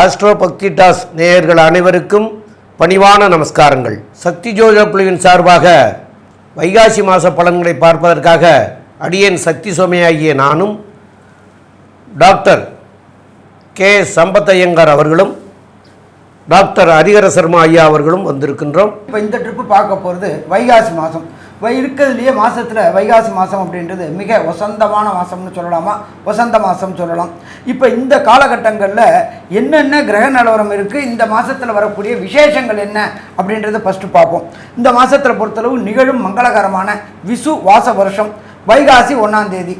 Astro பக்தி toss நேயர்கள் அனைவருக்கும் பணிவான நமஸ்காரங்கள். சக்தி ஜோதிட குழுவின் சார்பாக வைகாசி மாத பலன்களை பார்ப்பதற்காக அடியேன் சக்தி சோமையாகிய நானும் டாக்டர் கே சம்பத்தையங்கார் அவர்களும் டாக்டர் ஹரிஹர சர்மா ஐயா அவர்களும் வந்திருக்கின்றோம். இப்போ இந்த ட்ரிப்பு பார்க்க போகிறது வைகாசி மாதம். இருக்கிறதுலையே மாதத்தில் வைகாசி மாதம் அப்படின்றது மிக வசந்தமான மாதம்னு சொல்லலாமா, வசந்த மாதம் சொல்லலாம். இப்போ இந்த காலகட்டங்களில் என்னென்ன கிரக நிலவரம் இருக்குது, இந்த மாதத்தில் வரக்கூடிய விசேஷங்கள் என்ன அப்படின்றத ஃபஸ்ட்டு பார்ப்போம். இந்த மாதத்தில் பொறுத்தளவு நிகழும் மங்களகரமான விசு வாச வருஷம் வைகாசி 1ஆம் தேதி.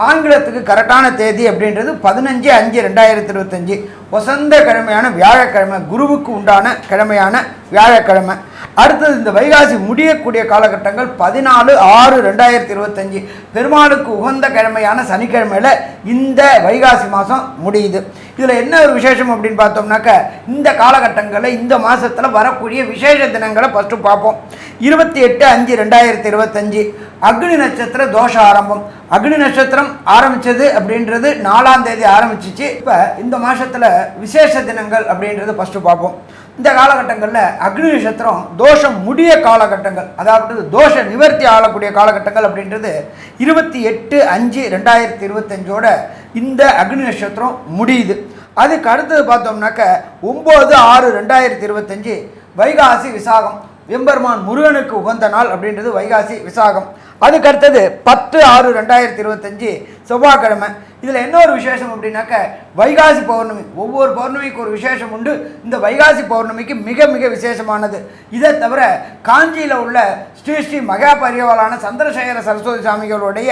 ஆங்கிலத்துக்கு கரெக்டான தேதி அப்படின்றது 15/5/2025 வசந்த கிழமையான வியாழக்கிழமை, குருவுக்கு உண்டான கிழமையான வியாழக்கிழமை. அடுத்தது இந்த வைகாசி முடியக்கூடிய காலகட்டங்கள் 14/6/2025 பெருமாளுக்கு உகந்த கிழமையான சனிக்கிழமையில் இந்த வைகாசி மாதம் முடியுது. இதில் என்ன ஒரு விசேஷம் அப்படின்னு பார்த்தோம்னாக்க, இந்த காலகட்டங்களில் இந்த மாதத்தில் வரக்கூடிய விசேஷ தினங்களை ஃபஸ்ட்டு பார்ப்போம். 28/5/2025 அக்னி நட்சத்திர தோஷ ஆரம்பம். அக்னி நட்சத்திரம் ஆரம்பித்தது அப்படின்றது 4ஆம் தேதி ஆரம்பிச்சிச்சு. இப்போ இந்த மாதத்தில் விசேஷ தினங்கள் அப்படின்றது ஃபஸ்ட்டு பார்ப்போம். இந்த காலகட்டங்களில் அக்னி நட்சத்திரம் தோஷம் முடிய காலகட்டங்கள், அதாவது தோஷ நிவர்த்தி ஆகக்கூடிய காலகட்டங்கள் அப்படின்றது 28/5/2025 இந்த அக்னி நட்சத்திரம் முடியுது. அதுக்கு அடுத்தது பார்த்தோம்னாக்க 9/6/2025 வைகாசி விசாகம். எம்பெருமான் முருகனுக்கு உகந்த நாள் அப்படின்றது வைகாசி விசாகம். அதுக்கு அடுத்தது 10/6/2025 செவ்வாய்க்கிழமை. இதில் என்ன ஒரு விசேஷம் அப்படின்னாக்க, வைகாசி பௌர்ணமி. ஒவ்வொரு பௌர்ணமிக்கு ஒரு விசேஷம் உண்டு. இந்த வைகாசி பௌர்ணமிக்கு மிக மிக விசேஷமானது. இதை தவிர காஞ்சியில் உள்ள ஸ்ரீ ஸ்ரீ மகா பரிவாளான சந்திரசேகர சரஸ்வதி சாமிகளுடைய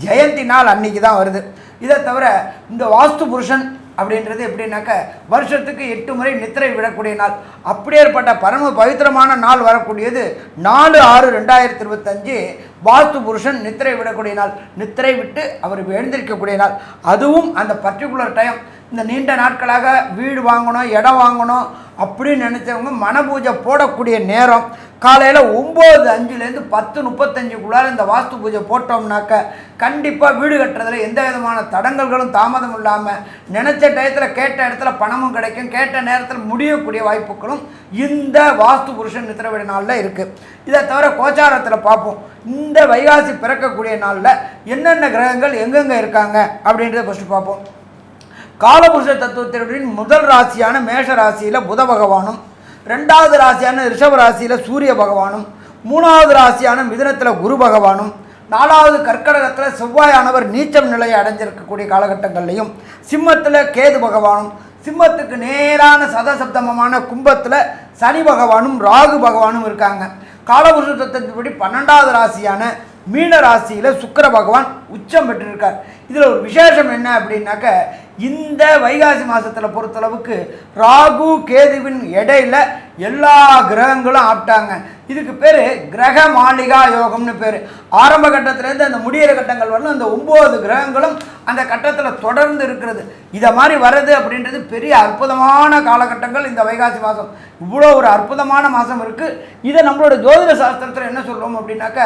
ஜெயந்தி நாள் அன்னைக்கு தான் வருது. இதை தவிர இந்த வாஸ்து புருஷன் அப்படின்றது எப்படின்னாக்க, வருஷத்துக்கு 8 முறை நித்திரை விடக்கூடிய நாள். அப்படியேற்பட்ட பரம பவித்திரமான நாள் வரக்கூடியது 4/6/2025 வாஸ்து புருஷன் நித்திரை விடக்கூடிய நாள். நித்திரை விட்டு அவர் எழுந்திருக்கக்கூடிய நாள். அதுவும் அந்த பர்டிகுலர் டைம், இந்த நீண்ட நாட்களாக வீடு வாங்கணும், இடம் வாங்கணும் அப்படின்னு நினச்சவங்க மனபூஜை போடக்கூடிய நேரம் காலையில் 9:05 10:35 இந்த வாஸ்து பூஜை போட்டோம்னாக்க கண்டிப்பாக வீடு கட்டுறதுல எந்த விதமான தடங்கல்களும் தாமதம் இல்லாமல் நினச்ச டயத்தில் கேட்ட இடத்துல பணமும் கிடைக்கும், கேட்ட நேரத்தில் முடியக்கூடிய வாய்ப்புகளும் இந்த வாஸ்து புருஷன் நித்திரவிட நாளில் இருக்குது. இதை தவிர கோச்சாரத்தில் பார்ப்போம். இந்த வைகாசி பிறக்கக்கூடிய நாளில் என்னென்ன கிரகங்கள் எங்கெங்கே இருக்காங்க அப்படின்றத ஃபஸ்ட்டு பார்ப்போம். காலபுருஷ தத்துவத்தின் முதல் ராசியான மேஷ ராசியில் புத பகவானும், 2வது ராசியான ரிஷப ராசியில் சூரிய பகவானும், 3வது ராசியான மிதுனத்தில் குரு பகவானும், 4வது கர்க்கடகத்தில் செவ்வாயானவர் நீச்சம் நிலையை அடைஞ்சிருக்கக்கூடிய காலகட்டங்கள்லையும், சிம்மத்தில் கேது பகவானும், சிம்மத்துக்கு நேரான சதசப்தமமான கும்பத்தில் சனி பகவானும் ராகு பகவானும் இருக்காங்க. காலபுருஷ தத்துவத்தின்படி 12வது ராசியான மீன ராசியில் சுக்கிர பகவான் உச்சம் பெற்றிருக்கார். இதில் ஒரு விசேஷம் என்ன அப்படின்னாக்க, இந்த வைகாசி மாதத்தில் பொறுத்தளவுக்கு ராகு கேதுவின் இடையில எல்லா கிரகங்களும் ஆப்டாங்க. இதுக்கு பேர் கிரக மாளிகா யோகம்னு பேர். ஆரம்ப கட்டத்திலேருந்து அந்த முடிகிற கட்டங்கள் வரலும் அந்த 9 கிரகங்களும் அந்த கட்டத்தில் தொடர்ந்து இருக்கிறது. இதை மாதிரி வர்றது அப்படின்றது பெரிய அற்புதமான காலகட்டங்கள். இந்த வைகாசி மாதம் இவ்வளோ ஒரு அற்புதமான மாதம் இருக்குது. இதை நம்மளோட ஜோதிட சாஸ்திரத்தில் என்ன சொல்லுவோம் அப்படின்னாக்க,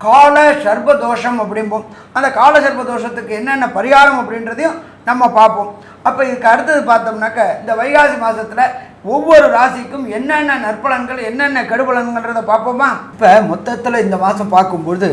கால சர்ப தோஷம் அப்படிம்போம். அந்த கால சர்ப தோஷத்துக்கு என்னென்ன பரிகாரம் அப்படின்றதையும் நம்ம பார்ப்போம். அப்போ இதுக்கு அடுத்தது பார்த்தோம்னாக்க, இந்த வைகாசி மாதத்தில் ஒவ்வொரு ராசிக்கும் என்னென்ன நற்பலன்கள் என்னென்ன கெடுபலன்கிறத பார்ப்போமா. இப்போ மொத்தத்தில் இந்த மாதம் பார்க்கும்பொழுது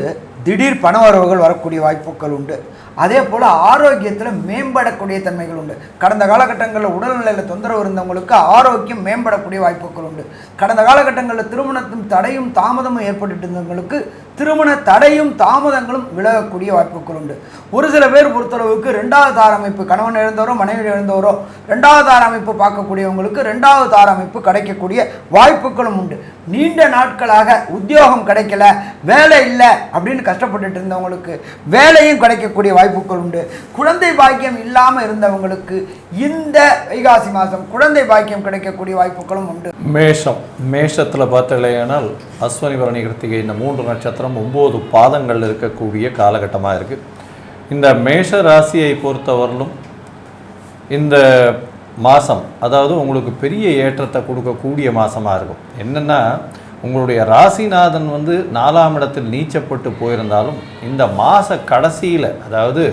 திடீர் பணவரவுகள் வரக்கூடிய வாய்ப்புகள் உண்டு. அதே போல் ஆரோக்கியத்தில் மேம்படக்கூடிய தன்மைகள் உண்டு. கடந்த காலகட்டங்களில் உடல்நிலையில் தொந்தரவு இருந்தவங்களுக்கு ஆரோக்கியம் மேம்படக்கூடிய வாய்ப்புகள் உண்டு. கடந்த காலகட்டங்களில் திருமணத்தின் தடையும் தாமதமும் ஏற்பட்டு இருந்தவங்களுக்கு திருமண தடையும் தாமதங்களும் விலகக்கூடிய வாய்ப்புகள் உண்டு. ஒரு சில பேர் பொறுத்தளவுக்கு 2வது தார அமைப்பு, கணவன் இழந்தவரோ மனைவி இழந்தவரோ 2வது தார அமைப்பு பார்க்கக்கூடியவங்களுக்கு 2வது தார அமைப்பு கிடைக்கக்கூடிய வாய்ப்புகளும் உண்டு. நீண்ட நாட்களாக உத்தியோகம் கிடைக்கல, வேலை இல்லை அப்படின்னு கஷ்டப்பட்டுட்டு இருந்தவங்களுக்கு வேலையும் கிடைக்கக்கூடிய வாய்ப்புகள் உண்டு. குழந்தை பாக்கியம் இல்லாமல் இருந்தவங்களுக்கு இந்த வைகாசி மாதம் குழந்தை பாக்கியம் கிடைக்கக்கூடிய வாய்ப்புகளும் உண்டு. மேஷத்தில் பார்த்தீங்கன்னா அஸ்வினி பரணி கிருத்திகை இந்த 3 நட்சத்திரம் 9 பாதங்கள் இருக்கக்கூடிய காலகட்டமாக இருக்குது. இந்த மேஷ ராசியை பொறுத்தவரையிலும் இந்த மாதம் அதாவது உங்களுக்கு பெரிய ஏற்றத்தை கொடுக்கக்கூடிய மாதமாக இருக்கும். என்னென்னா, உங்களுடைய ராசிநாதன் 4ஆம் இடத்தில் நீச்சப்பட்டு போயிருந்தாலும் இந்த மாத கடைசியில், அதாவது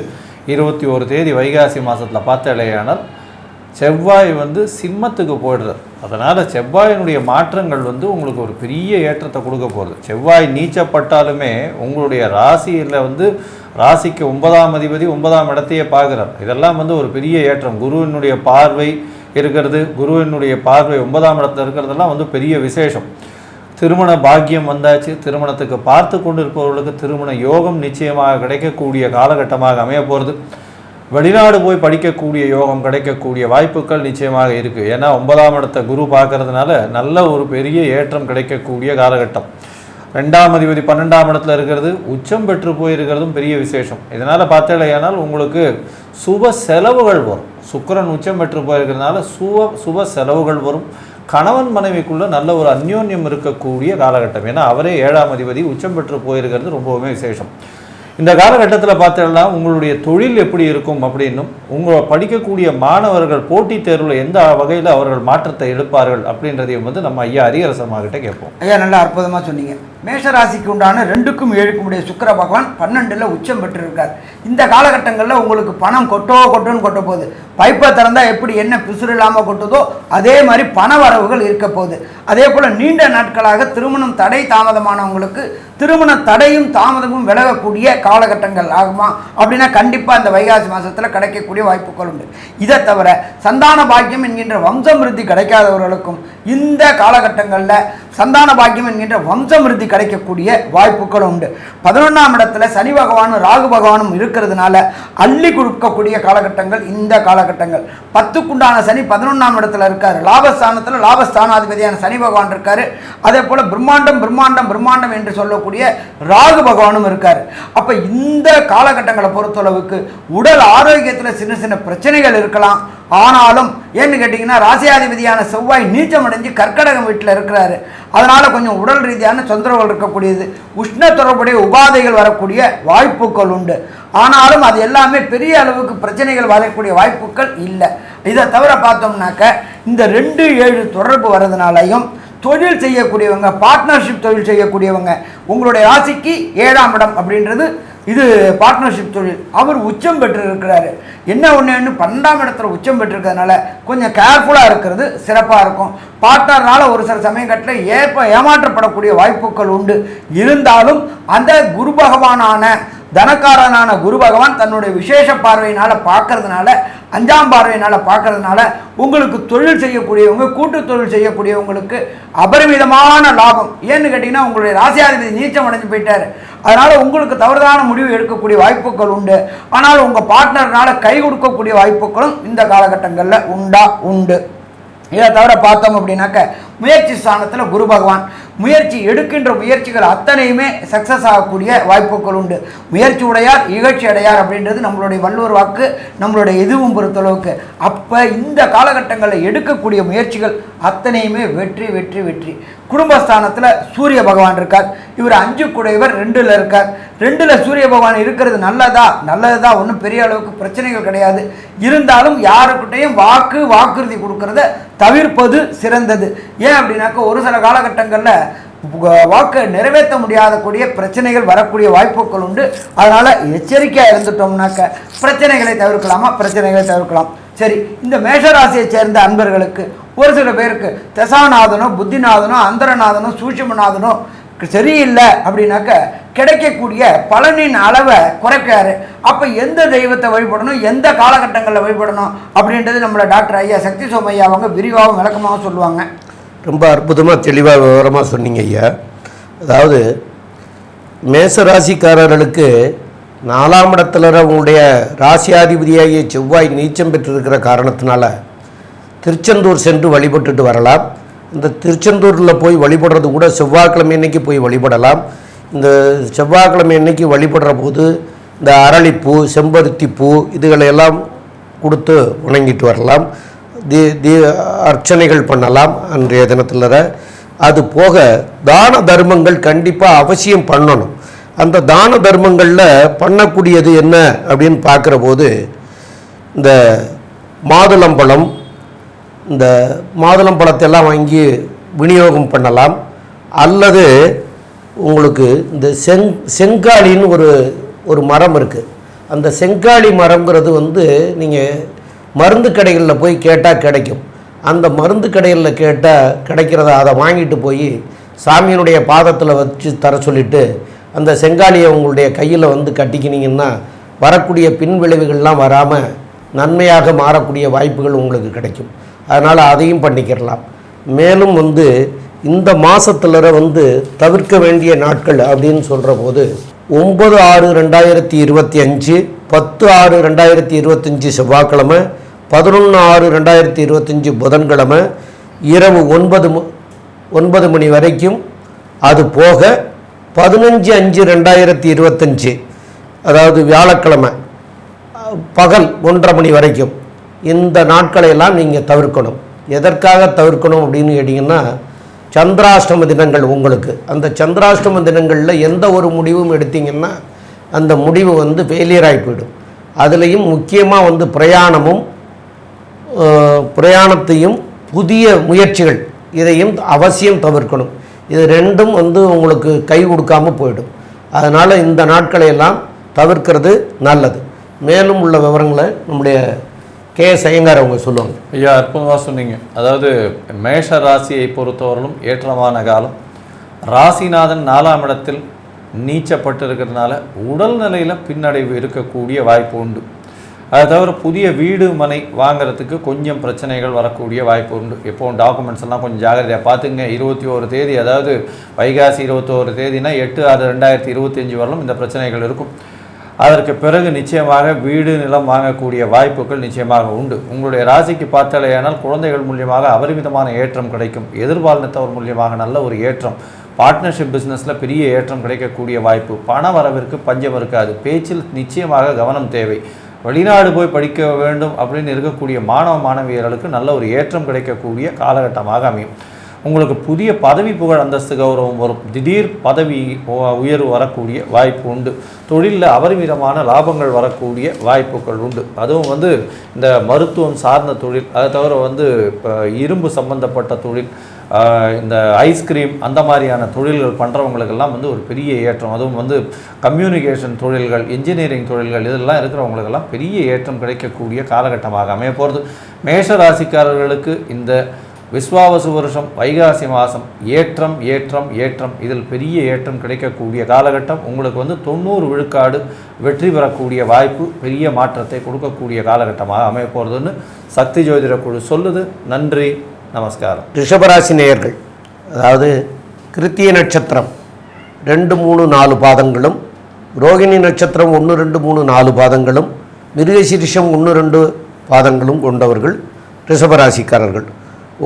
21 தேதி வைகாசி மாதத்தில் பார்த்தாலேயானால் செவ்வாய் வந்து சிம்மத்துக்கு போயிடுறது. அதனால் செவ்வாயினுடைய மாற்றங்கள் வந்து உங்களுக்கு ஒரு பெரிய ஏற்றத்தை கொடுக்க போகுது. செவ்வாய் நீச்சப்பட்டாலுமே உங்களுடைய ராசியில் வந்து ராசிக்கு 9ஆம் அதிபதி 9ஆம் இடத்தையே பார்க்குறார். இதெல்லாம் வந்து ஒரு பெரிய ஏற்றம். குருவினுடைய பார்வை இருக்கிறது, குருவினுடைய பார்வை 9ஆம் இடத்துல இருக்கிறதெல்லாம் வந்து பெரிய விசேஷம். திருமண பாக்கியம் வந்தாச்சு. திருமணத்துக்கு பார்த்து கொண்டு இருப்பவர்களுக்கு திருமண யோகம் நிச்சயமாக கிடைக்கக்கூடிய காலகட்டமாக அமைய போகிறது. வெளிநாடு போய் படிக்கக்கூடிய யோகம் கிடைக்கக்கூடிய வாய்ப்புகள் நிச்சயமாக இருக்குது. ஏன்னா 9ஆம் இடத்தை குரு பார்க்கறதுனால நல்ல ஒரு பெரிய ஏற்றம் கிடைக்கக்கூடிய காலகட்டம். 2ஆம் அதிபதி 12ஆம் இடத்துல இருக்கிறது, உச்சம் பெற்று போயிருக்கிறதும் பெரிய விசேஷம். இதனால் பார்த்தீங்கன்னா உங்களுக்கு சுப செலவுகள் வரும். சுக்கிரன் உச்சம் பெற்று போயிருக்கிறதுனால சுப செலவுகள் வரும். கணவன் மனைவிக்குள்ளே நல்ல ஒரு அந்யோன்யம் இருக்கக்கூடிய காலகட்டம். ஏன்னா அவரே 7ஆம் அதிபதி உச்சம் பெற்று போயிருக்கிறது ரொம்பவுமே விசேஷம். இந்த காலகட்டத்தில் பார்த்தீங்கன்னா உங்களுடைய தொழில் எப்படி இருக்கும் அப்படின்னும், உங்களை படிக்கக்கூடிய மாணவர்கள் போட்டித் தேர்வில் எந்த வகையில் அவர்கள் மாற்றத்தை எடுப்பார்கள் அப்படின்றதையும் வந்து நம்ம ஐயா ஹரிஹரசம்மாகிட்ட கேட்போம். ஐயா நல்லா அற்புதமாக சொன்னீங்க. மேஷராசிக்கு உண்டான 2க்கும் 7க்கும் உடைய சுக்கிர பகவான் 12ல் உச்சம் பெற்றிருக்கார். இந்த காலகட்டங்களில் உங்களுக்கு பணம் கொட்டுன்னு கொட்ட போகுது. பைப்பை திறந்தா எப்படி என்ன பிசுறு இல்லாமல் கொட்டுதோ அதே மாதிரி பண வரவுகள் இருக்க போகுது. அதே போல் நீண்ட நாட்களாக திருமணம் தடை தாமதமானவங்களுக்கு திருமண தடையும் தாமதமும் விலகக்கூடிய காலகட்டங்கள் ஆகுமா அப்படின்னா கண்டிப்பாக இந்த வைகாசி மாதத்தில் கிடைக்கக்கூடிய வாய்ப்புகள் உண்டு. இதை தவிர சந்தான பாக்கியம் என்கின்ற வம்சமிருத்தி கிடைக்காதவர்களுக்கும் இந்த காலகட்டங்களில் சந்தான பாக்கியம் என்கின்ற வம்சமிருத்தி கிடைக்கக்கூடிய வாய்ப்புகள் உண்டு. 11ஆம் இடத்துல சனி பகவானும் ராகு பகவானும் இருக்கிறதுனால அள்ளி கொடுக்கக்கூடிய காலகட்டங்கள் இந்த காலகட்டங்கள். 10க்குண்டான சனி 11ஆம் இடத்துல இருக்காரு. லாபஸ்தானத்தில் லாபஸ்தானாதிபதியான சனி பகவான் இருக்காரு. அதே போல பிரம்மாண்டம் என்று சொல்லக்கூடிய ராகு பகவானும் இருக்காரு. அப்ப இந்த காலகட்டங்களை பொறுத்தளவுக்கு உடல் ஆரோக்கியத்தில் சின்ன சின்ன பிரச்சனைகள் இருக்கலாம். ஆனாலும் ஏன்னு கேட்டிங்கன்னா ராசியாதிபதியான செவ்வாய் நீச்சம் அடைஞ்சு கர்க்கடகம் வீட்டில் இருக்கிறாரு. அதனால் கொஞ்சம் உடல் ரீதியான தொந்தரவுகள் இருக்கக்கூடியது, உஷ்ண தொடர்புடைய உபாதைகள் வரக்கூடிய வாய்ப்புகள் உண்டு. ஆனாலும் அது எல்லாமே பெரிய அளவுக்கு பிரச்சனைகள் வரக்கூடிய வாய்ப்புகள் இல்லை. இதை தவிர பார்த்தோம்னாக்க இந்த 2-7 தொடர்பு வர்றதுனாலையும் தொழில் செய்யக்கூடியவங்க, பார்ட்னர்ஷிப் தொழில் செய்யக்கூடியவங்க, உங்களுடைய ராசிக்கு 7ஆம் இடம் அப்படின்றது இது பார்ட்னர்ஷிப் தொழில். அவர் உச்சம் பெற்று இருக்கிறாரு. என்ன ஒன்று 12ஆம் இடத்துல உச்சம் பெற்றிருக்கிறதுனால கொஞ்சம் கேர்ஃபுல்லாக இருக்கிறது சிறப்பாக இருக்கும். பார்ட்னர்னால ஒரு சில சமயங்கட்டில் ஏமாற்றப்படக்கூடிய வாய்ப்புகள் உண்டு. இருந்தாலும் அந்த குரு பகவானான தனக்காரனான குரு பகவான் தன்னுடைய விசேஷ பார்வையினால் பார்க்கறதுனால, 5ஆம் பார்வையினால் பார்க்கறதுனால உங்களுக்கு தொழில் செய்யக்கூடியவங்க, கூட்டு தொழில் செய்யக்கூடியவங்களுக்கு அபரிமிதமான லாபம். ஏன்னு கேட்டிங்கன்னா உங்களுடைய ராசியாதிபதி நீச்சம் அடைஞ்சு போயிட்டார். அதனால் உங்களுக்கு தவறுதான முடிவு எடுக்கக்கூடிய வாய்ப்புகள் உண்டு. ஆனால் உங்கள் பார்ட்னர்னால கை கொடுக்கக்கூடிய வாய்ப்புகளும் இந்த காலகட்டங்களில் உண்டு. இதை தவிர பார்த்தோம் அப்படின்னாக்க முயற்சி ஸ்தானத்தில் குரு பகவான் எடுக்கின்ற முயற்சிகள் அத்தனையுமே சக்ஸஸ் ஆகக்கூடிய வாய்ப்புகள் உண்டு. முயற்சி உடையார் இகழ்ச்சி அடையார் அப்படின்றது நம்மளுடைய வள்ளுவர் வாக்கு, நம்மளுடைய எதுவும் பொறுத்தளவுக்கு. அப்போ இந்த காலகட்டங்களில் எடுக்கக்கூடிய முயற்சிகள் அத்தனையுமே வெற்றி. குடும்பஸ்தானத்தில் சூரிய பகவான் இருக்கார். இவர் 5 குடையவர் 2ல் இருக்கார். 2ல் சூரிய பகவான் இருக்கிறது நல்லதுதான், ஒன்றும் பெரிய அளவுக்கு பிரச்சனைகள் கிடையாது. இருந்தாலும் யாருக்கிட்டையும் வாக்குறுதி கொடுக்கறத தவிர்ப்பது சிறந்தது. ஏன் அப்படின்னாக்க ஒரு சில காலகட்டங்களில் வாக்கை நிறைவேற்ற முடியாதக்கூடிய பிரச்சனைகள் வரக்கூடிய வாய்ப்புகள் உண்டு. அதனால் எச்சரிக்கையாக இருந்துட்டோம்னாக்க பிரச்சனைகளை தவிர்க்கலாம். சரி, இந்த மேஷராசியை சேர்ந்த அன்பர்களுக்கு ஒரு சில பேருக்கு தசாநாதனோ புத்திநாதனோ அந்தரநாதனோ சூட்சுமநாதனோ சரியில்லை அப்படின்னாக்க கிடைக்கக்கூடிய பலனின் அளவை குறைக்காரு. அப்போ எந்த தெய்வத்தை வழிபடணும், எந்த காலகட்டங்களில் வழிபடணும் அப்படின்றது நம்மளை டாக்டர் ஐயா சக்தி சோமையா அவங்க விரிவாகவும் விளக்கமாக சொல்லுவாங்க. ரொம்ப அற்புதமாக தெளிவாக விவரமாக சொன்னீங்க ஐயா. அதாவது மேசராசிக்காரர்களுக்கு 4ஆம் இடத்துல உங்களுடைய ராசியாதிபதியாகிய செவ்வாய் நீச்சம் பெற்றிருக்கிற காரணத்தினால திருச்செந்தூர் சென்று வழிபட்டுட்டு வரலாம். இந்த திருச்செந்தூரில் போய் வழிபடுறது கூட செவ்வாய்க்கிழமை அன்னைக்கு போய் வழிபடலாம். இந்த செவ்வாய்க்கிழமை அன்னைக்கு வழிபடுற போது இந்த அரளிப்பூ, செம்பருத்தி பூ இதுகளையெல்லாம் கொடுத்து வணங்கிட்டு வரலாம். அர்ச்சனைகள் பண்ணலாம் அன்றைய தினத்தில். அது போக தான தர்மங்கள் கண்டிப்பாக அவசியம் பண்ணணும். அந்த தான தர்மங்களில் பண்ணக்கூடியது என்ன அப்படின்னு பார்க்குற போது இந்த மாதுளம்பழத்தெல்லாம் வாங்கி விநியோகம் பண்ணலாம். அல்லது உங்களுக்கு இந்த செங்காலின்னு ஒரு மரம் இருக்குது. அந்த செங்காலி மரம்ங்கிறது நீங்கள் மருந்து கடைகளில் போய் கேட்டால் கிடைக்கும். அந்த மருந்து கடைகளில் கேட்டால் கிடைக்கிறத அதை வாங்கிட்டு போய் சாமியினுடைய பாதத்தில் வச்சு தர சொல்லிவிட்டு அந்த செங்காலியை உங்களுடைய கையில் வந்து கட்டிக்கினீங்கன்னா வரக்கூடிய பின் விளைவுகள்லாம் வராமல் நன்மையாக மாறக்கூடிய வாய்ப்புகள் உங்களுக்கு கிடைக்கும். அதனால் அதையும் பண்ணிக்கிறலாம். மேலும் வந்து இந்த மாதத்தில் வந்து தவிர்க்க வேண்டிய நாட்கள் அப்படின்னு சொல்கிற போது 9/6/2025, 10/6/2025 செவ்வாய்க்கிழமை, 11/6/2025 புதன்கிழமை இரவு 9 மணி வரைக்கும், அது போக 15/5/2025 அதாவது வியாழக்கிழமை பகல் 1:30 மணி வரைக்கும் இந்த நாட்களையெல்லாம் நீங்கள் தவிர்க்கணும். எதற்காக தவிர்க்கணும் அப்படின்னு கேட்டிங்கன்னா, சந்திராஷ்டம தினங்கள் உங்களுக்கு. அந்த சந்திராஷ்டம தினங்களில் எந்த ஒரு முடிவும் எடுத்திங்கன்னா அந்த முடிவு வந்து ஃபெயிலியர் ஆகி போயிடும். அதுலேயும் முக்கியமாக வந்து பிரயாணத்தையும் புதிய முயற்சிகள் இதையும் அவசியம் தவிர்க்கணும். இது ரெண்டும் வந்து உங்களுக்கு கை கொடுக்காமல் போயிடும். அதனால் இந்த நாட்களையெல்லாம் தவிர்க்கிறது நல்லது. மேலும் உள்ள விவரங்களை நம்முடைய கே.எஸ். ஐயங்கார் அவங்க சொல்லுவாங்க. ஐயா, அற்புதமாக சொன்னீங்க. அதாவது மேஷ ராசியை பொறுத்தவரையிலும் ஏற்றமான காலம். ராசிநாதன் 4ஆம் இடத்தில் நீச்சப்பட்டு இருக்கிறதுனால உடல்நிலையில் பின்னடைவு இருக்கக்கூடிய வாய்ப்பு உண்டு. அதை தவிர புதிய வீடு மனை வாங்கிறதுக்கு கொஞ்சம் பிரச்சனைகள் வரக்கூடிய வாய்ப்பு உண்டு. எப்போவும் டாக்குமெண்ட்ஸ் எல்லாம் கொஞ்சம் ஜாகிரதையாக பார்த்துங்க. 21 தேதி, அதாவது வைகாசி 21 தேதினா 8/6/2025 வரலும் இந்த பிரச்சனைகள் இருக்கும். அதற்கு பிறகு நிச்சயமாக வீடு நிலம் வாங்கக்கூடிய வாய்ப்புகள் நிச்சயமாக உண்டு. உங்களுடைய ராசிக்கு பார்த்தாலேயானால் குழந்தைகள் மூலியமாக அபரிமிதமான ஏற்றம் கிடைக்கும். எதிர்பாலினத்தவர் மூலியமாக நல்ல ஒரு ஏற்றம். பார்ட்னர்ஷிப் பிஸ்னஸில் பெரிய ஏற்றம் கிடைக்கக்கூடிய வாய்ப்பு. பண வரவிற்கு பஞ்சம் இருக்காது. பேச்சில் நிச்சயமாக கவனம் தேவை. வெளிநாடு போய் படிக்க வேண்டும் அப்படின்னு இருக்கக்கூடிய மாணவ மாணவியர்களுக்கு நல்ல ஒரு ஏற்றம் கிடைக்கக்கூடிய காலகட்டமாக அமையும். உங்களுக்கு புதிய பதவி புகழ் அந்தஸ்து கௌரவம் வரும். திடீர் பதவி உயர்வு வரக்கூடிய வாய்ப்பு உண்டு. தொழிலில் அபரிமிதமான லாபங்கள் வரக்கூடிய வாய்ப்புகள் உண்டு. அதுவும் வந்து இந்த மருத்துவம் சார்ந்த தொழில், அதை தவிர வந்து இப்போ இரும்பு சம்பந்தப்பட்ட தொழில், இந்த ஐஸ்கிரீம் அந்த மாதிரியான தொழில்கள் பண்ணுறவங்களுக்கெல்லாம் வந்து ஒரு பெரிய ஏற்றம். அதுவும் வந்து கம்யூனிகேஷன் தொழில்கள், இன்ஜினியரிங் தொழில்கள் இதெல்லாம் இருக்கிறவங்களுக்கெல்லாம் பெரிய ஏற்றம் கிடைக்கக்கூடிய காலகட்டமாக அமைய போகிறது. மேஷ ராசிக்காரர்களுக்கு இந்த விஸ்வாவசு வருஷம் வைகாசி மாதம் ஏற்றம் ஏற்றம் ஏற்றம், இதில் பெரிய ஏற்றம் கிடைக்கக்கூடிய காலகட்டம். உங்களுக்கு வந்து 90 விழுக்காடு வெற்றி பெறக்கூடிய வாய்ப்பு, பெரிய மாற்றத்தை கொடுக்கக்கூடிய காலகட்டமாக அமைய போகிறதுன்னு சக்தி ஜோதிட குழு சொல்லுது. நன்றி, நமஸ்காரம். ரிஷபராசி நேயர்கள், அதாவது கிருத்திய நட்சத்திரம் 2, 3, 4 பாதங்களும், ரோகிணி நட்சத்திரம் 1, 2, 3, 4 பாதங்களும், மிருகசீரிஷம் 1, 2 பாதங்களும் கொண்டவர்கள் ரிஷபராசிக்காரர்கள்.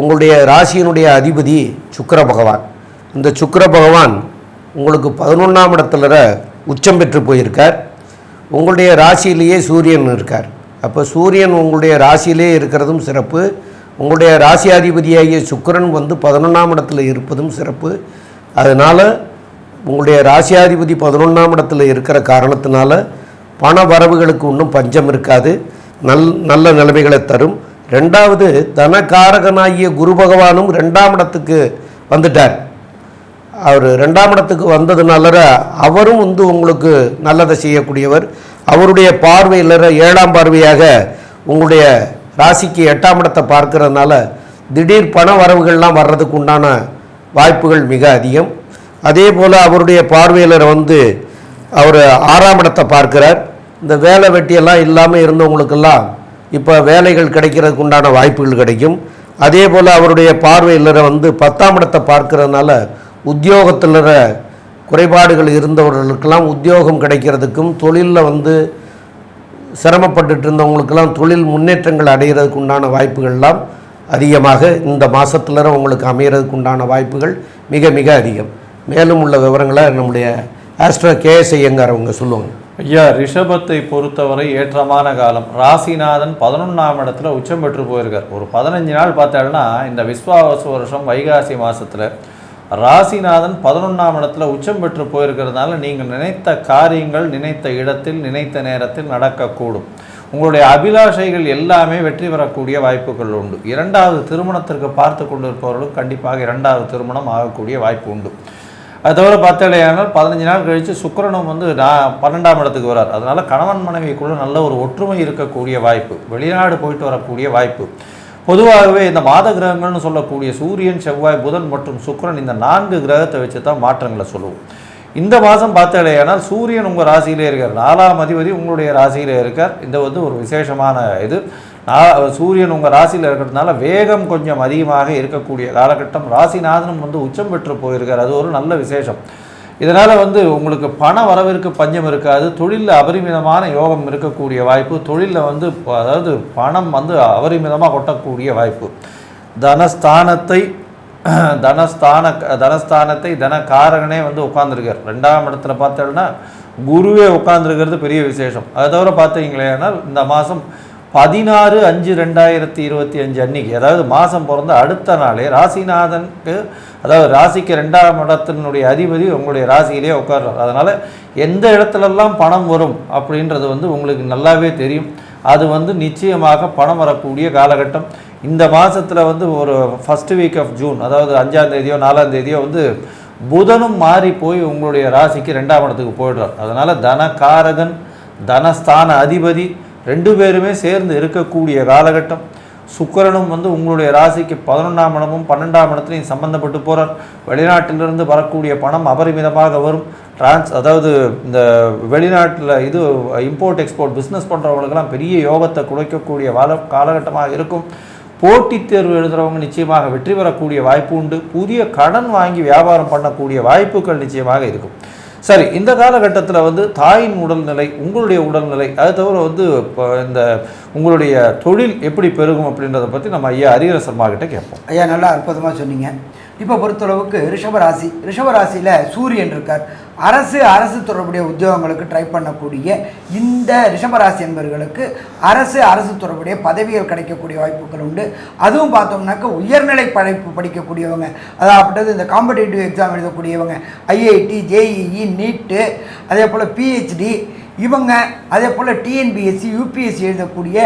உங்களுடைய ராசியினுடைய அதிபதி சுக்கிர பகவான். இந்த சுக்கிர பகவான் உங்களுக்கு 11ஆம் இடத்துல உச்சம் பெற்று போயிருக்கார். உங்களுடைய ராசியிலேயே சூரியன் இருக்கார். அப்போ சூரியன் உங்களுடைய ராசியிலே இருக்கிறதும் சிறப்பு. உங்களுடைய ராசியாதிபதியாகிய சுக்கிரன் வந்து 11ஆம் இடத்துல இருப்பதும் சிறப்பு. அதனால் உங்களுடைய ராசியாதிபதி 11ஆம் இடத்துல இருக்கிற காரணத்தினால பண வரவுகளுக்கு ஒன்றும் பஞ்சம் இருக்காது. நல்ல நிலைமைகளை தரும். ரெண்டாவது, தனகாரகனாகிய குரு பகவானும் 2ஆம் இடத்துக்கு வந்துட்டார். அவர் 2ஆம் இடத்துக்கு வந்ததுனால அவரும் வந்து உங்களுக்கு நல்லதை செய்யக்கூடியவர். அவருடைய பார்வையில் 7ஆம் பார்வையாக உங்களுடைய ராசிக்கு 8ஆம் இடத்தை பார்க்கறதுனால திடீர் பண வரவுகள்லாம் வர்றதுக்கு உண்டான வாய்ப்புகள் மிக அதிகம். அதே போல் அவருடைய பார்வையில் வந்து அவர் 6ஆம் இடத்தை பார்க்கிறார். இந்த வேலை வெட்டியெல்லாம் இல்லாமல் இருந்தவங்களுக்கெல்லாம் இப்போ வேலைகள் கிடைக்கிறதுக்கு உண்டான வாய்ப்புகள் கிடைக்கும். அதே போல் அவருடைய பார்வையில் வந்து 10ஆம் இடத்தை பார்க்கறதுனால உத்தியோகத்தில் குறைபாடுகள் இருந்தவர்களுக்கெல்லாம் உத்தியோகம் கிடைக்கிறதுக்கும், தொழிலில் வந்து சிரமப்பட்டு இருந்தவங்களுக்கெல்லாம் தொழில் முன்னேற்றங்கள் அடைகிறதுக்கு உண்டான வாய்ப்புகள்லாம் அதிகமாக இந்த மாதத்தில் உங்களுக்கு அமைகிறதுக்கு உண்டான வாய்ப்புகள் மிக மிக அதிகம். மேலும் உள்ள விவரங்களை நம்முடைய ஆஸ்ட்ரோ கே.எஸ். ஐயங்கார் அவங்க சொல்லுவாங்க. ஐயா, ரிஷபத்தை பொறுத்தவரை ஏற்றமான காலம். ராசிநாதன் 11ஆம் இடத்துல உச்சம் பெற்று போயிருக்கார். ஒரு 15 நாள் பார்த்தாங்கன்னா இந்த விஸ்வாவசு வருஷம் வைகாசி மாதத்தில் ராசிநாதன் 11ஆம் இடத்துல உச்சம் பெற்று போயிருக்கிறதுனால நீங்கள் நினைத்த காரியங்கள் நினைத்த இடத்தில் நினைத்த நேரத்தில் நடக்கக்கூடும். உங்களுடைய அபிலாஷைகள் எல்லாமே வெற்றி பெறக்கூடிய வாய்ப்புகள் உண்டு. 2வது திருமணத்திற்கு பார்த்து கொண்டிருப்பவர்களுக்கு கண்டிப்பாக 2வது திருமணம் ஆகக்கூடிய வாய்ப்பு உண்டு. அது தவிர பார்த்தாலேயானால் 15 நாள் கழித்து சுக்கிரனும் வந்து 12ஆம் இடத்துக்கு வரார். அதனால் கணவன் மனைவிக்குள்ள நல்ல ஒரு ஒற்றுமை இருக்கக்கூடிய வாய்ப்பு, வெளிநாடு போயிட்டு வரக்கூடிய வாய்ப்பு. பொதுவாகவே இந்த மாத கிரகங்கள்னு சொல்லக்கூடிய சூரியன், செவ்வாய், புதன் மற்றும் சுக்கிரன் இந்த 4 கிரகத்தை வச்சு தான் மாற்றங்களை சொல்லுவோம். இந்த மாதம் பார்த்தாலேயானால் சூரியன் உங்கள் ராசியிலே இருக்கார், 4ஆம் அதிபதி உங்களுடைய ராசியிலே இருக்கார். இந்த வந்து ஒரு விசேஷமான இது. சூரியன் உங்கள் ராசியில் இருக்கிறதுனால வேகம் கொஞ்சம் அதிகமாக இருக்கக்கூடிய காலகட்டம். ராசிநாதனும் வந்து உச்சம் பெற்று போயிருக்கார், அது ஒரு நல்ல விசேஷம். இதனால் வந்து உங்களுக்கு பண வரவிற்கு பஞ்சம் இருக்காது. தொழிலில் அபரிமிதமான யோகம் இருக்கக்கூடிய வாய்ப்பு. தொழிலில் வந்து அதாவது பணம் வந்து அபரிமிதமாக கொட்டக்கூடிய வாய்ப்பு. தனஸ்தானத்தை தனகாரகனே வந்து உட்கார்ந்துருக்கார். 2ஆம் இடத்துல பார்த்தோம்னா குருவே உட்கார்ந்துருக்கிறது பெரிய விசேஷம். அதை தவிர பார்த்தீங்களேன்னா இந்த மாதம் 16/5/2025 அன்னைக்கு, அதாவது மாதம் பிறந்த அடுத்த நாளே ராசிநாதனுக்கு, அதாவது ராசிக்கு 2ஆம் இடத்தினுடைய அதிபதி உங்களுடைய ராசியிலே உட்கார்றார். அதனால் எந்த இடத்துலலாம் பணம் வரும் அப்படின்றது வந்து உங்களுக்கு நல்லாவே தெரியும். அது வந்து நிச்சயமாக பணம் வரக்கூடிய காலகட்டம். இந்த மாதத்தில் வந்து ஒரு ஃபஸ்ட் வீக் ஆஃப் ஜூன், அதாவது 5ஆம் தேதியோ 4ஆம் தேதியோ வந்து புதனும் மாறி போய் உங்களுடைய ராசிக்கு 2ஆம் இடத்துக்கு போயிடுறார். அதனால் தனகாரகன், தனஸ்தான அதிபதி 2 பேருமே சேர்ந்து இருக்கக்கூடிய காலகட்டம். சுக்கிரனும் வந்து உங்களுடைய ராசிக்கு 11ஆம் இடமும் 12ஆம் இடத்துலையும் சம்பந்தப்பட்டு போகிறார். வெளிநாட்டிலிருந்து வரக்கூடிய பணம் அபரிமிதமாக வரும். அதாவது இந்த வெளிநாட்டில் இது இம்போர்ட் எக்ஸ்போர்ட் பிஸ்னஸ் பண்ணுறவங்களுக்கெல்லாம் பெரிய யோகத்தை குறைக்கக்கூடிய காலகட்டமாக இருக்கும். போட்டித் தேர்வு எழுதுகிறவங்க நிச்சயமாக வெற்றி பெறக்கூடிய வாய்ப்பு உண்டு. புதிய கடன் வாங்கி வியாபாரம் பண்ணக்கூடிய வாய்ப்புகள் நிச்சயமாக இருக்கும். சரி, இந்த காலகட்டத்தில் வந்து தாயின் உடல்நிலை, உங்களுடைய உடல்நிலை, அது தவிர வந்து இப்போ இந்த உங்களுடைய தொழில் எப்படி பெருகும் அப்படின்றத பற்றி நம்ம ஐயா ஹரிஹர சர்மா கிட்ட கேட்போம். ஐயா நல்லா அற்புதமாக சொன்னீங்க. இப்போ பொறுத்தளவுக்கு ரிஷபராசியில் சூரியன் இருக்கார். அரசு தொடர்புடைய உத்தியோகங்களுக்கு ட்ரை பண்ணக்கூடிய இந்த ரிஷபராசி என்பவர்களுக்கு அரசு தொடர்புடைய பதவிகள் கிடைக்கக்கூடிய வாய்ப்புகள் உண்டு. அதுவும் பார்த்தோம்னாக்க உயர்நிலை படிக்கக்கூடியவங்க, அதாவது இந்த காம்படிட்டிவ் எக்ஸாம் எழுதக்கூடியவங்க, ஐஐடி, ஜேஇஇ, நீட்டு, அதே போல் பிஹெச்டி, இவங்க அதே போல் டிஎன்பிஎஸ்சி, யூபிஎஸ்சி எழுதக்கூடிய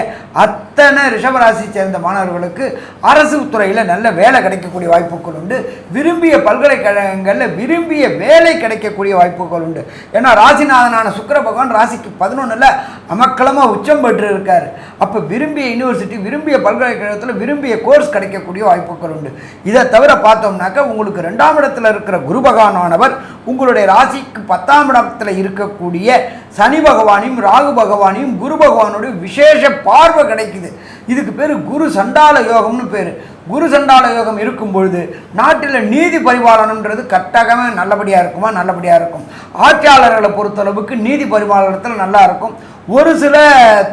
அத்தனை ரிஷபராசி சேர்ந்த மாணவர்களுக்கு அரசு துறையில் நல்ல வேலை கிடைக்கக்கூடிய வாய்ப்புகள் உண்டு. விரும்பிய பல்கலைக்கழகங்களில் விரும்பிய வேலை கிடைக்கக்கூடிய வாய்ப்புகள் உண்டு. ஏன்னா ராசிநாதனான சுக்கிர பகவான் ராசிக்கு 11ல் அமக்களமாக உச்சம் பெற்று இருக்கார். அப்போ விரும்பிய யூனிவர்சிட்டி, விரும்பிய பல்கலைக்கழகத்தில் விரும்பிய கோர்ஸ் கிடைக்கக்கூடிய வாய்ப்புகள் உண்டு. இதை தவிர பார்த்தோம்னாக்க உங்களுக்கு 2ஆம் இடத்துல இருக்கிற குரு பகவானானவர் உங்களுடைய ராசிக்கு 10ஆம் இடத்துல இருக்கக்கூடிய சனி பகவானையும் ராகு பகவானையும் குரு பகவானோட விசேஷ பார்வை கிடைக்குது. இதுக்கு பேர் குரு சண்டால யோகம்னு பேர். குரு சண்டால யோகம் இருக்கும் பொழுது நாட்டில் நீதி பரிபாலனம்ன்றது கட்டாயமே நல்லபடியாக இருக்கும். ஆட்சியாளர்களை பொறுத்தளவுக்கு நீதி பரிபாலனத்தில் நல்லா இருக்கும். ஒரு சில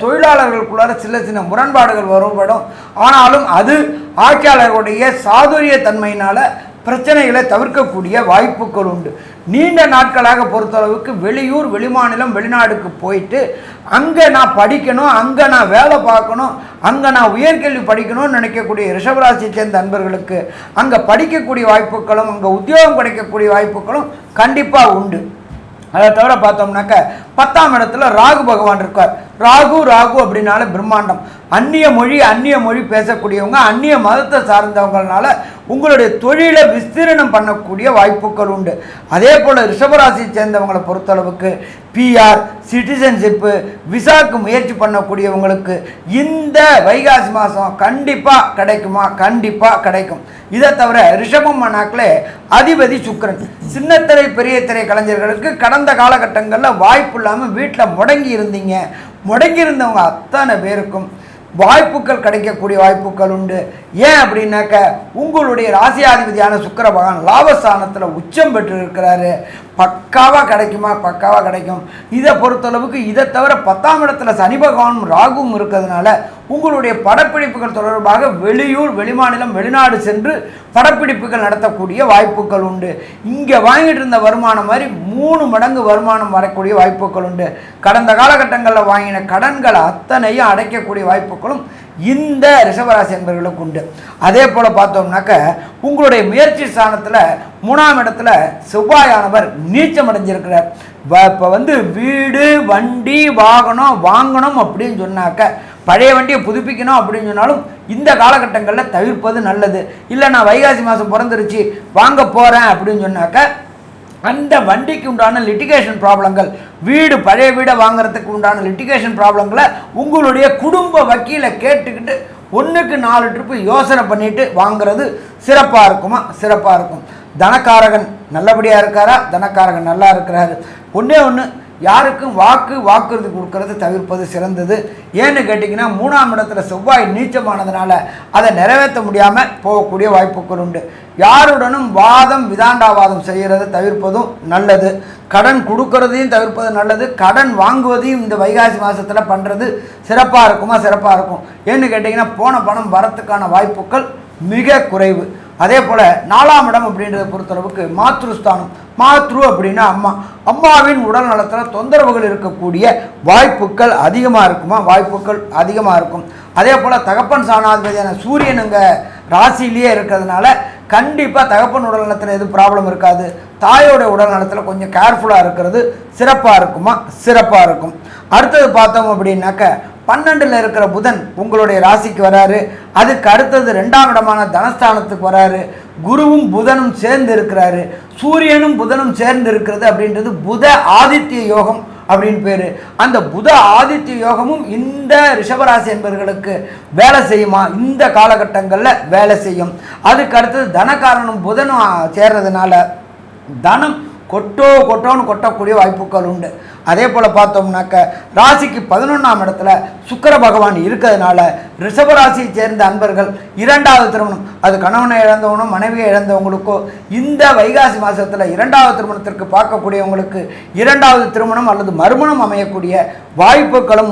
தொழிலாளர்களுக்குள்ளார சின்ன முரண்பாடுகள் வரும்படும். ஆனாலும் அது ஆட்சியாளர்களுடைய சாதுரிய தன்மையினால் பிரச்சனைகளை தவிர்க்கக்கூடிய வாய்ப்புகள் உண்டு. நீண்ட நாட்களாக பொறுத்தளவுக்கு வெளியூர், வெளிமாநிலம், வெளிநாடுக்கு போயிட்டு அங்கே நான் படிக்கணும், அங்கே நான் வேலை பார்க்கணும், அங்கே நான் உயர்கல்வி படிக்கணும்னு நினைக்கக்கூடிய ரிஷபராசியை சேர்ந்த நண்பர்களுக்கு அங்கே படிக்கக்கூடிய வாய்ப்புகளும் அங்கே உத்தியோகம் கிடைக்கக்கூடிய வாய்ப்புகளும் கண்டிப்பாக உண்டு. அதை தவிர பார்த்தோம்னாக்க 10ஆம் இடத்துல ராகு பகவான் இருக்கார். ராகு அப்படின்னால பிரம்மாண்டம். அந்நிய மொழி பேசக்கூடியவங்க, அந்நிய மதத்தை சார்ந்தவங்களால உங்களுடைய தொழிலை விஸ்தீரணம் பண்ணக்கூடிய வாய்ப்புகள் உண்டு. அதே போல் ரிஷபராசியை சேர்ந்தவங்களை பொறுத்தளவுக்கு பிஆர், சிட்டிசன்ஷிப்பு, விசாக்கு முயற்சி பண்ணக்கூடியவங்களுக்கு இந்த வைகாசி மாதம் கண்டிப்பாக கிடைக்குமா? கண்டிப்பாக கிடைக்கும். இதை தவிர ரிஷபம் மனாக்கில் அதிபதி சுக்கிரன். சின்னத்திரை பெரிய திரை கலைஞர்களுக்கு கடந்த காலகட்டங்களில் வாய்ப்பு இல்லாமல் வீட்டில் முடங்கி இருந்தவங்க அத்தனை பேருக்கும் வாய்ப்புகள் கிடைக்கக்கூடிய வாய்ப்புகள் உண்டு. ஏன் அப்படின்னாக்க உங்களுடைய ராசியாதிபதியான சுக்கிர பகவான் லாபஸ்தானத்தில் உச்சம் பெற்று இருக்கிறாரு. பக்காவாக கிடைக்குமா? பக்காவாக கிடைக்கும். இதை பொறுத்தளவுக்கு இதை தவிர 10ஆம் இடத்துல சனி பகவானும் ராகுவும் இருக்கிறதுனால உங்களுடைய படப்பிடிப்புகள் தொடர்பாக வெளியூர், வெளிமாநிலம், வெளிநாடு சென்று படப்பிடிப்புகள் நடத்தக்கூடிய வாய்ப்புகள் உண்டு. இங்கே வாங்கிட்டு இருந்த வருமானம் மாதிரி 3 மடங்கு வருமானம் வரக்கூடிய வாய்ப்புகள் உண்டு. கடந்த காலகட்டங்களில் வாங்கின கடன்களை அத்தனையும் அடைக்கக்கூடிய வாய்ப்புகளும் இந்த ரிஷபராசி என்பவர்களுக்கு உண்டு. அதே போல் பார்த்தோம்னாக்க உங்களுடைய முயற்சி ஸ்தானத்தில் 3ஆம் இடத்துல செவ்வாயானவர் நீச்சம் அடைஞ்சிருக்கிறார். இப்போ வீடு, வண்டி, வாகனம் வாங்கணும் அப்படின்னு சொன்னாக்க, பழைய வண்டியை புதுப்பிக்கணும் அப்படின்னு சொன்னாலும் இந்த காலகட்டங்களில் தவிர்ப்பது நல்லது. இல்லை நான் வைகாசி மாதம் பிறந்துருச்சு வாங்க போகிறேன் அப்படின்னு சொன்னாக்க அந்த வண்டிக்கு உண்டான லிட்டிகேஷன் ப்ராப்ளங்கள், வீடு பழைய வீடை வாங்குறதுக்கு உண்டான லிட்டிகேஷன் ப்ராப்ளங்களை உங்களுடைய குடும்ப வக்கீலை கேட்டுக்கிட்டு 1க்கு 4 ட்ரிப்பு யோசனை பண்ணிட்டு வாங்குறது சிறப்பாக இருக்குமா? சிறப்பாக இருக்கும். தனக்காரகன் நல்லபடியாக இருக்காரா? தனக்காரகன் நல்லா இருக்கிறாரு. ஒன்றே ஒன்று, யாருக்கும் வாக்குறுதி கொடுக்கறது தவிர்ப்பது சிறந்தது. ஏன்னு கேட்டிங்கன்னா 3ஆம் இடத்துல செவ்வாய் நீச்சமானதுனால அதை நிறைவேற்ற முடியாமல் போகக்கூடிய வாய்ப்புகள் உண்டு. யாருடனும் வாதம் விதாண்டாவாதம் செய்கிறத தவிர்ப்பதும் நல்லது. கடன் கொடுக்கறதையும் தவிர்ப்பது நல்லது. கடன் வாங்குவதையும் இந்த வைகாசி மாதத்தில் பண்ணுறது சிறப்பாக இருக்குமா? சிறப்பாக இருக்கும். ஏன்னு கேட்டிங்கன்னா போன பணம் வரத்துக்கான வாய்ப்புகள் மிக குறைவு. அதே போல் 4ஆம் இடம் அப்படின்றத பொறுத்தளவுக்கு மாத்ருஸ்தானம். மாத்ரு அப்படின்னா அம்மா. அம்மாவின் உடல் நலத்தில் தொந்தரவுகள் இருக்கக்கூடிய வாய்ப்புகள் அதிகமாக இருக்குமா? வாய்ப்புகள் அதிகமாக இருக்கும். அதே போல் தகப்பன் சாணாதிபதியான சூரியன் அங்கே ராசியிலேயே இருக்கிறதுனால கண்டிப்பாக தகப்பன் உடல் நலத்தில் எதுவும் ப்ராப்ளம் இருக்காது. தாயோட உடல் நலத்தில் கொஞ்சம் கேர்ஃபுல்லாக இருக்கிறது சிறப்பாக இருக்குமா? சிறப்பாக இருக்கும். அடுத்தது பார்த்தோம் அப்படின்னாக்க 12ல் இருக்கிற புதன் உங்களுடைய ராசிக்கு வராரு. அதுக்கு அடுத்தது 2ஆம் இடமான தனஸ்தானத்துக்கு வராரு. குருவும் புதனும் சேர்ந்து இருக்கிறாரு. சூரியனும் புதனும் சேர்ந்து இருக்கிறது அப்படின்றது புத ஆதித்ய யோகம் அப்படின்னு பேர். அந்த புத ஆதித்ய யோகமும் இந்த ரிஷபராசி என்பவர்களுக்கு வேலை செய்யுமா? இந்த காலகட்டங்களில் வேலை செய்யும். அதுக்கு அடுத்தது தனக்காரனும் புதனும் சேர்றதுனால தனம் கொட்டோன்னு கொட்டக்கூடிய வாய்ப்புகள் உண்டு. அதே போல் பார்த்தோம்னாக்க ராசிக்கு 11ஆம் இடத்துல சுக்கிர பகவான் இருக்கிறதுனால ரிஷபராசியை சேர்ந்த அன்பர்கள் 2வது திருமணம், அது கணவனை இழந்தவனோ மனைவியை இழந்தவங்களுக்கோ இந்த வைகாசி மாதத்தில் 2வது திருமணத்திற்கு பார்க்கக்கூடியவங்களுக்கு 2வது திருமணம் அல்லது மறுமணம் அமையக்கூடிய வாய்ப்புகளும்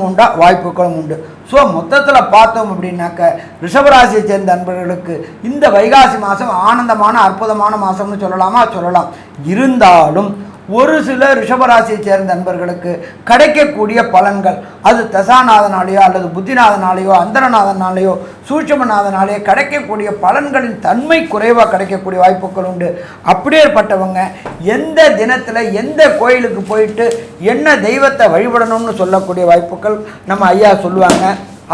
உண்டு. ஸோ மொத்தத்தில் பார்த்தோம் அப்படின்னாக்க ரிஷபராசியை சேர்ந்த அன்பர்களுக்கு இந்த வைகாசி மாதம் ஆனந்தமான அற்புதமான மாதம்னு சொல்லலாம். இருந்தாலும் ஒரு சில ரிஷபராசியை சேர்ந்த நண்பர்களுக்கு கிடைக்கக்கூடிய பலன்கள், அது தசாநாதனாலேயோ அல்லது புத்திநாதனாலேயோ அந்தரநாதனாலேயோ சூட்சமநாதனாலேயோ கிடைக்கக்கூடிய பலன்களின் தன்மை குறைவாக கிடைக்கக்கூடிய வாய்ப்புகள் உண்டு. அப்படியேற்பட்டவங்க எந்த தினத்தில் எந்த கோயிலுக்கு போயிட்டு என்ன தெய்வத்தை வழிபடணும்னு சொல்லக்கூடிய வாய்ப்புகள் நம்ம ஐயா சொல்லுவாங்க.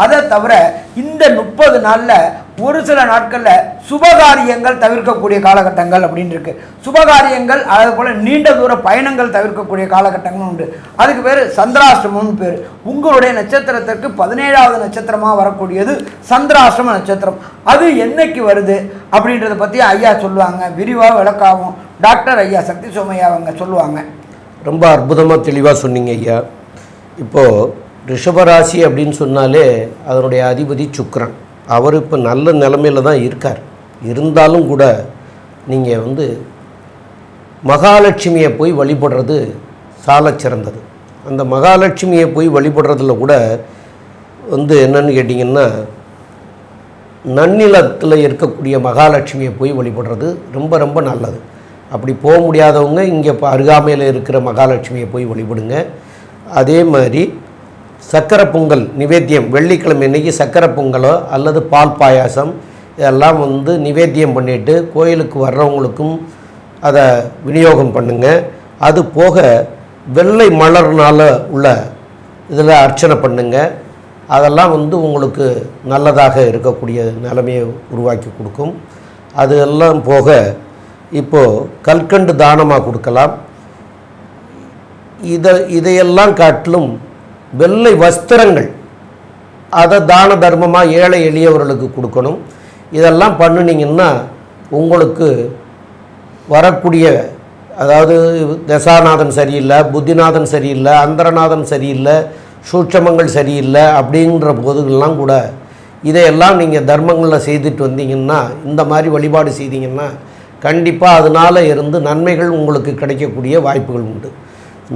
அதை தவிர இந்த 30 நாளில் ஒரு சில நாட்களில் சுபகாரியங்கள் தவிர்க்கக்கூடிய காலகட்டங்கள் அப்படின்னு இருக்கு. சுபகாரியங்கள் அதே போல் நீண்ட தூர பயணங்கள் தவிர்க்கக்கூடிய காலகட்டங்களும் உண்டு. அதுக்கு பேர் சந்திராஷ்டமம்னு பேர். உங்களுடைய நட்சத்திரத்திற்கு 17வது நட்சத்திரமாக வரக்கூடியது சந்திராஷ்டம நட்சத்திரம். அது என்னைக்கு வருது அப்படின்றத பற்றி ஐயா சொல்லுவாங்க. விரிவாக விளக்காகும் டாக்டர் ஐயா சக்தி சோமையா அவங்க சொல்லுவாங்க. ரொம்ப அற்புதமாக தெளிவாக சொன்னீங்க ஐயா. இப்போது ரிஷபராசி அப்படின்னு சொன்னாலே அதனுடைய அதிபதி சுக்கிரன். அவர் இப்போ நல்ல நிலைமையில் தான் இருக்கார். இருந்தாலும் கூட நீங்கள் மகாலட்சுமியை போய் வழிபடுறது சாலச் சிறந்தது. அந்த மகாலட்சுமியை போய் வழிபடுறதுல கூட என்னன்னு கேட்டிங்கன்னா நன்னிலத்தில் இருக்கக்கூடிய மகாலட்சுமியை போய் வழிபடுறது ரொம்ப ரொம்ப நல்லது. அப்படி போக முடியாதவங்க இங்கே இப்போ அருகாமையில் இருக்கிற மகாலட்சுமியை போய் வழிபடுங்க. அதே மாதிரி சக்கரை பொங்கல் நிவேத்தியம், வெள்ளிக்கிழமை இன்றைக்கி சக்கரை பொங்கலோ அல்லது பால் பாயாசம் இதெல்லாம் நிவேத்தியம் பண்ணிவிட்டு கோயிலுக்கு வர்றவங்களுக்கும் அதை விநியோகம் பண்ணுங்கள். அது போக வெள்ளை மலர்னால் உள்ள இதில் அர்ச்சனை பண்ணுங்கள். அதெல்லாம் உங்களுக்கு நல்லதாக இருக்கக்கூடிய நிலைமையை உருவாக்கி கொடுக்கும். அது எல்லாம் போக இப்போது கல்கண்டு தானமாக கொடுக்கலாம். இதையெல்லாம் காட்டிலும் வெள்ளை வஸ்திரங்கள் அதை தான தர்மமாக ஏழை எளியவர்களுக்கு கொடுக்கணும். இதெல்லாம் பண்ணினீங்கன்னா உங்களுக்கு வரக்கூடிய, அதாவது தசாநாதன் சரியில்லை, புத்திநாதன் சரியில்லை, அந்தரநாதன் சரியில்லை, சூட்சமங்கள் சரியில்லை அப்படின்ற போதுகள்லாம் கூட இதையெல்லாம் நீங்கள் தர்மங்களில் செய்துட்டு வந்தீங்கன்னா, இந்த மாதிரி வழிபாடு செய்தீங்கன்னா கண்டிப்பாக அதனால் இருந்து நன்மைகள் உங்களுக்கு கிடைக்கக்கூடிய வாய்ப்புகள் உண்டு.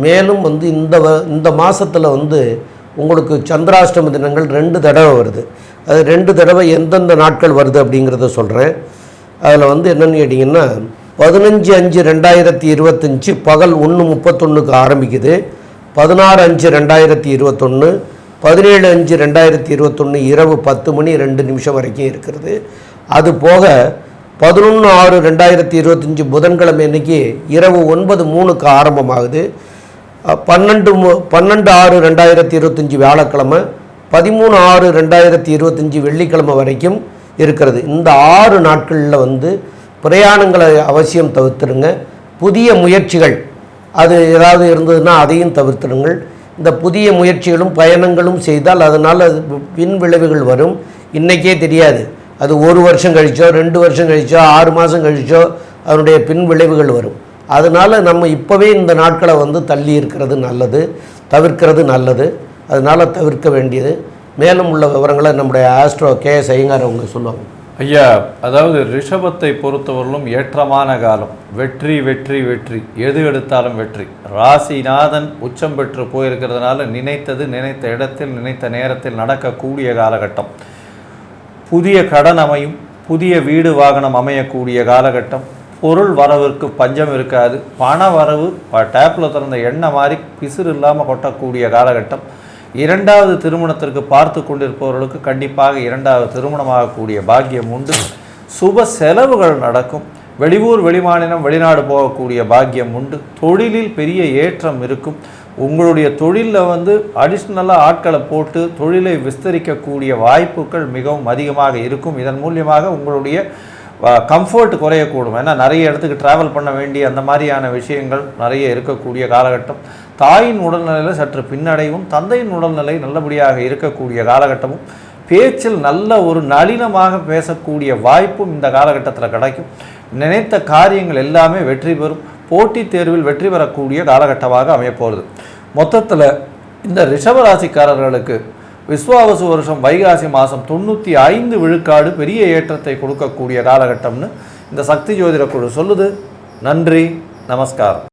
மேலும் இந்த மாதத்தில் உங்களுக்கு சந்திராஷ்டம தினங்கள் 2 தடவை வருது. அது 2 தடவை எந்தெந்த நாட்கள் வருது அப்படிங்கிறத சொல்கிறேன். அதில் என்னென்னு கேட்டிங்கன்னா 15/5/2025 பகல் 1:31க்கு ஆரம்பிக்குது. 16/5/2021, 17/5/2021 இரவு 10 மணி 2 நிமிஷம் வரைக்கும் இருக்கிறது. அது போக 11/6/2025 புதன்கிழமை அன்னைக்கு இரவு 9:03க்கு ஆரம்பமாகுது. 12/6/2025 வியாழக்கிழமை, 13/6/2025 வெள்ளிக்கிழமை வரைக்கும் இருக்கிறது. இந்த 6 நாட்களில் பிரயாணங்களை அவசியம் தவிர்த்துருங்க. புதிய முயற்சிகள் அது ஏதாவது இருந்ததுன்னா அதையும் தவிர்த்துடுங்கள். இந்த புதிய முயற்சிகளும் பயணங்களும் செய்தால் அதனால் அது பின் விளைவுகள் வரும். இன்றைக்கே தெரியாது, அது 1 வருஷம் கழிச்சோ 2 வருஷம் கழிச்சோ 6 மாதம் கழிச்சோ அதனுடைய பின் விளைவுகள் வரும். அதனால் நம்ம இப்போவே இந்த நாட்களை தள்ளி இருக்கிறது நல்லது, தவிர்க்கிறது நல்லது. அதனால் தவிர்க்க வேண்டியது. மேலும் உள்ள விவரங்களை நம்முடைய ஆஸ்ட்ரோ KS ஐயங்கார் அவங்க சொல்லுவாங்க. ஐயா, அதாவது ரிஷபத்தை பொறுத்தவரையிலும் ஏற்றமான காலம், வெற்றி வெற்றி வெற்றி, எது எடுத்தாலும் வெற்றி. ராசிநாதன் உச்சம் பெற்று போயிருக்கிறதுனால நினைத்தது நினைத்த இடத்தில் நினைத்த நேரத்தில் நடக்கக்கூடிய காலகட்டம். புதிய கடன் அமையும், புதிய வீடு வாகனம் அமையக்கூடிய காலகட்டம். பொருள் வரவிற்கு பஞ்சம் இருக்காது. பண வரவு டேப்பில் திறந்த எண்ணெய் மாதிரி பிசுறு இல்லாமல் கொட்டக்கூடிய காலகட்டம். 2வது திருமணத்திற்கு பார்த்து கொண்டிருப்பவர்களுக்கு கண்டிப்பாக 2வது திருமணமாகக்கூடிய பாக்கியம் உண்டு. சுப செலவுகள் நடக்கும். வெளியூர் வெளிமாநிலம் வெளிநாடு போகக்கூடிய பாக்கியம் உண்டு. தொழிலில் பெரிய ஏற்றம் இருக்கும். உங்களுடைய தொழிலில் அடிஷ்னலாக ஆட்களை போட்டு தொழிலை விஸ்தரிக்கக்கூடிய வாய்ப்புகள் மிகவும் அதிகமாக இருக்கும். இதன் மூலியமாக உங்களுடைய கம்ஃபர்ட் குறையக்கூடும். ஏன்னா நிறைய இடத்துக்கு ட்ராவல் பண்ண வேண்டிய அந்த மாதிரியான விஷயங்கள் நிறைய இருக்கக்கூடிய காலகட்டம். தாயின் உடல்நிலையில் சற்று பின்னடைவும், தந்தையின் உடல்நிலை நல்லபடியாக இருக்கக்கூடிய காலகட்டமும், பேச்சில் நல்ல ஒரு நளினமாக பேசக்கூடிய வாய்ப்பும் இந்த காலகட்டத்தில் கிடைக்கும். நினைத்த காரியங்கள் எல்லாமே வெற்றி பெறும். போட்டித் தேர்வில் வெற்றி பெறக்கூடிய காலகட்டமாக அமையப்போகிறது. மொத்தத்தில் இந்த ரிஷபராசிக்காரர்களுக்கு விஸ்வாவசு வருஷம் வைகாசி மாதம் 95 விழுக்காடு பெரிய ஏற்றத்தை கொடுக்கக்கூடிய காலகட்டம்னு இந்த சக்தி ஜோதிட குழு சொல்லுது. நன்றி, நமஸ்காரம்.